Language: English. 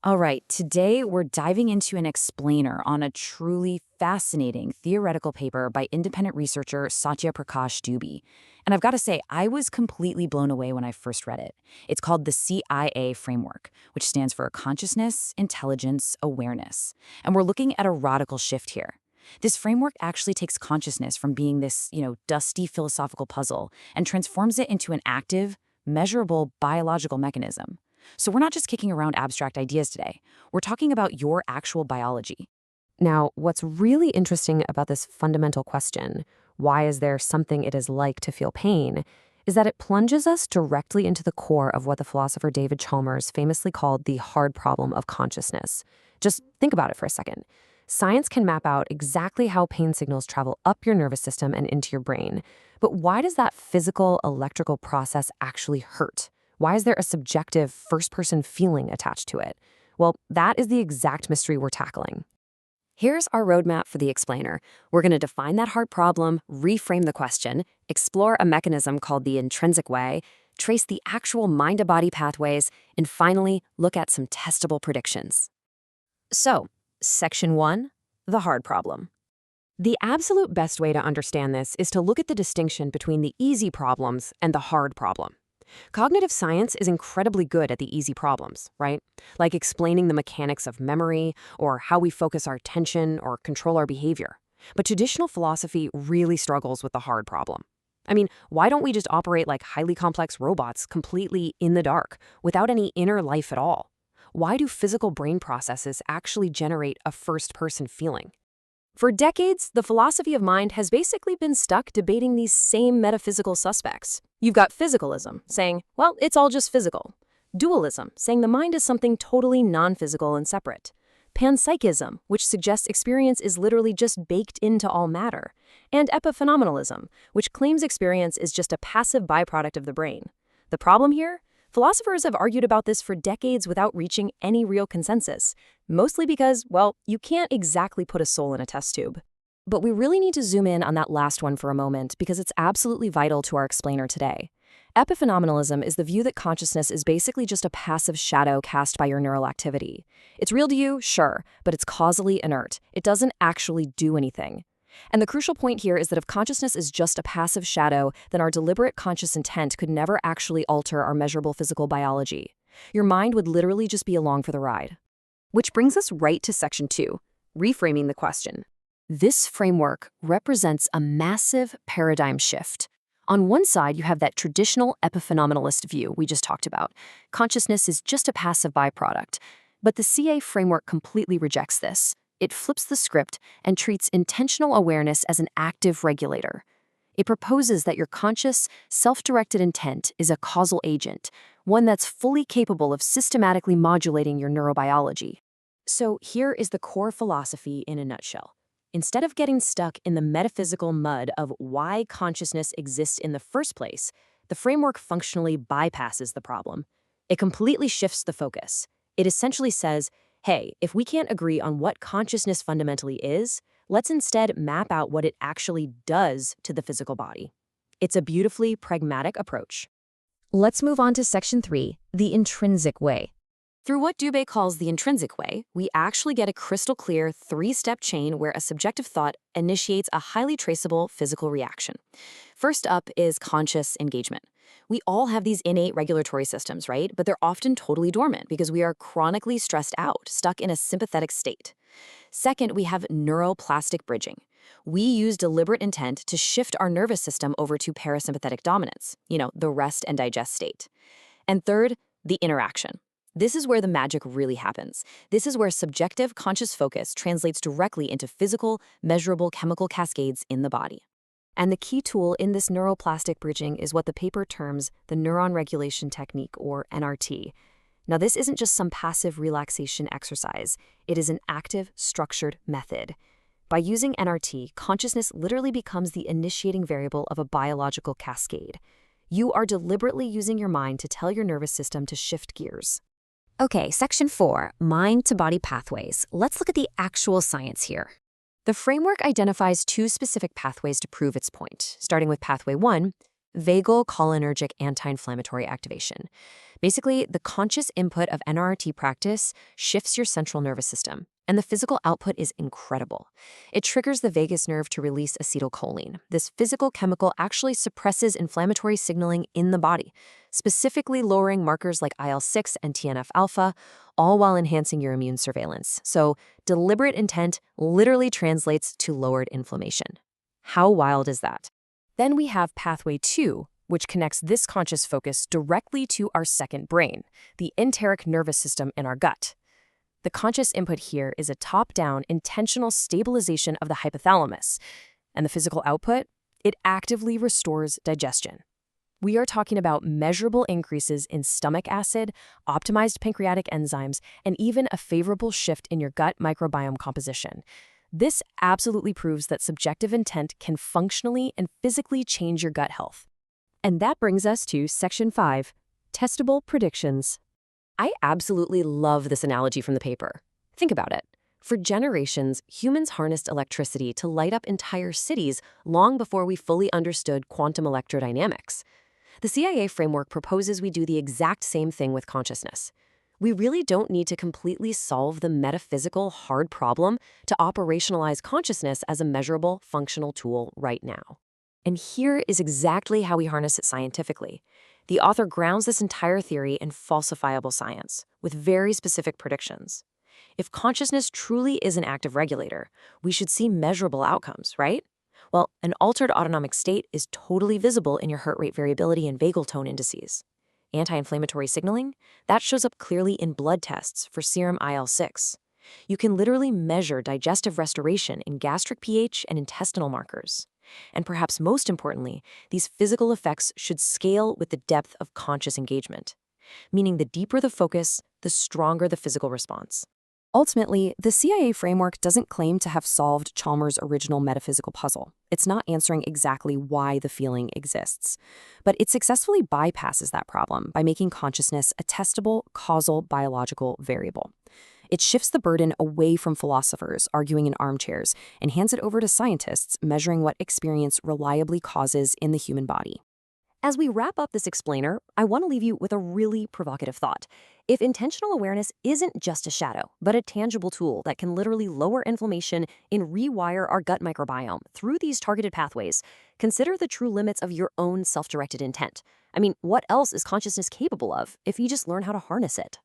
All right, today we're diving into an explainer on a truly fascinating theoretical paper by independent researcher Satya Prakash Dubey. And I've got to say, I was completely blown away when I first read it. It's called the CIA Framework, which stands for Consciousness, Intelligence, Awareness. And we're looking at a radical shift here. This framework actually takes consciousness from being this, dusty philosophical puzzle and transforms it into an active, measurable biological mechanism. So we're not just kicking around abstract ideas today. We're talking about your actual biology. Now, what's really interesting about this fundamental question, why is there something it is like to feel pain, is that it plunges us directly into the core of what the philosopher David Chalmers famously called the hard problem of consciousness. Just think about it for a second. Science can map out exactly how pain signals travel up your nervous system and into your brain. But why does that physical, electrical process actually hurt? Why is there a subjective first-person feeling attached to it? Well, that is the exact mystery we're tackling. Here's our roadmap for the explainer. We're going to define that hard problem, reframe the question, explore a mechanism called the intrinsic way, trace the actual mind-to-body pathways, and finally, look at some testable predictions. So, Section 1, the hard problem. The absolute best way to understand this is to look at the distinction between the easy problems and the hard problem. Cognitive science is incredibly good at the easy problems, right? Like explaining the mechanics of memory, or how we focus our attention or control our behavior. But traditional philosophy really struggles with the hard problem. I mean, why don't we just operate like highly complex robots completely in the dark, without any inner life at all? Why do physical brain processes actually generate a first-person feeling? For decades, the philosophy of mind has basically been stuck debating these same metaphysical suspects. You've got physicalism, saying, well, it's all just physical. Dualism, saying the mind is something totally non-physical and separate. Panpsychism, which suggests experience is literally just baked into all matter. And epiphenomenalism, which claims experience is just a passive byproduct of the brain. The problem here? Philosophers have argued about this for decades without reaching any real consensus, mostly because, well, you can't exactly put a soul in a test tube. But we really need to zoom in on that last one for a moment because it's absolutely vital to our explainer today. Epiphenomenalism is the view that consciousness is basically just a passive shadow cast by your neural activity. It's real to you, sure, but it's causally inert. It doesn't actually do anything. And the crucial point here is that if consciousness is just a passive shadow, then our deliberate conscious intent could never actually alter our measurable physical biology. Your mind would literally just be along for the ride. Which brings us right to Section 2, reframing the question. This framework represents a massive paradigm shift. On one side, you have that traditional epiphenomenalist view we just talked about. Consciousness is just a passive byproduct. But the CA framework completely rejects this. It flips the script and treats intentional awareness as an active regulator. It proposes that your conscious, self-directed intent is a causal agent, one that's fully capable of systematically modulating your neurobiology. So here is the core philosophy in a nutshell. Instead of getting stuck in the metaphysical mud of why consciousness exists in the first place, the framework functionally bypasses the problem. It completely shifts the focus. It essentially says, hey, if we can't agree on what consciousness fundamentally is, let's instead map out what it actually does to the physical body. It's a beautifully pragmatic approach. Let's move on to Section 3, the intrinsic way. Through what Dubey calls the intrinsic way, we actually get a crystal clear three-step chain where a subjective thought initiates a highly traceable physical reaction. First up is conscious engagement. We all have these innate regulatory systems, right? But they're often totally dormant because we are chronically stressed out, stuck in a sympathetic state. Second, we have neuroplastic bridging. We use deliberate intent to shift our nervous system over to parasympathetic dominance, the rest and digest state. And third, the interaction. This is where the magic really happens. This is where subjective conscious focus translates directly into physical, measurable chemical cascades in the body. And the key tool in this neuroplastic bridging is what the paper terms the neuron regulation technique, or NRT. Now, this isn't just some passive relaxation exercise. It is an active, structured method. By using NRT, consciousness literally becomes the initiating variable of a biological cascade. You are deliberately using your mind to tell your nervous system to shift gears. Okay, Section 4, mind-to-body pathways. Let's look at the actual science here. The framework identifies two specific pathways to prove its point, starting with Pathway 1, Vagal cholinergic anti-inflammatory activation. Basically, the conscious input of NRT practice shifts your central nervous system, and the physical output is incredible. It triggers the vagus nerve to release acetylcholine. This physical chemical actually suppresses inflammatory signaling in the body, specifically lowering markers like IL-6 and TNF-alpha, all while enhancing your immune surveillance. So, deliberate intent literally translates to lowered inflammation. How wild is that? Then we have Pathway 2, which connects this conscious focus directly to our second brain, the enteric nervous system in our gut. The conscious input here is a top-down, intentional stabilization of the hypothalamus. And the physical output? It actively restores digestion. We are talking about measurable increases in stomach acid, optimized pancreatic enzymes, and even a favorable shift in your gut microbiome composition. This absolutely proves that subjective intent can functionally and physically change your gut health. And that brings us to Section 5, Testable Predictions. I absolutely love this analogy from the paper. Think about it. For generations, humans harnessed electricity to light up entire cities long before we fully understood quantum electrodynamics. The CIA framework proposes we do the exact same thing with consciousness. We really don't need to completely solve the metaphysical hard problem to operationalize consciousness as a measurable, functional tool right now. And here is exactly how we harness it scientifically. The author grounds this entire theory in falsifiable science, with very specific predictions. If consciousness truly is an active regulator, we should see measurable outcomes, right? Well, an altered autonomic state is totally visible in your heart rate variability and vagal tone indices. Anti-inflammatory signaling? That shows up clearly in blood tests for serum IL-6. You can literally measure digestive restoration in gastric pH and intestinal markers. And perhaps most importantly, these physical effects should scale with the depth of conscious engagement, meaning the deeper the focus, the stronger the physical response. Ultimately, the CIA framework doesn't claim to have solved Chalmers' original metaphysical puzzle. It's not answering exactly why the feeling exists. But it successfully bypasses that problem by making consciousness a testable, causal, biological variable. It shifts the burden away from philosophers arguing in armchairs and hands it over to scientists measuring what experience reliably causes in the human body. As we wrap up this explainer, I want to leave you with a really provocative thought. If intentional awareness isn't just a shadow, but a tangible tool that can literally lower inflammation and rewire our gut microbiome through these targeted pathways, consider the true limits of your own self-directed intent. I mean, what else is consciousness capable of if you just learn how to harness it?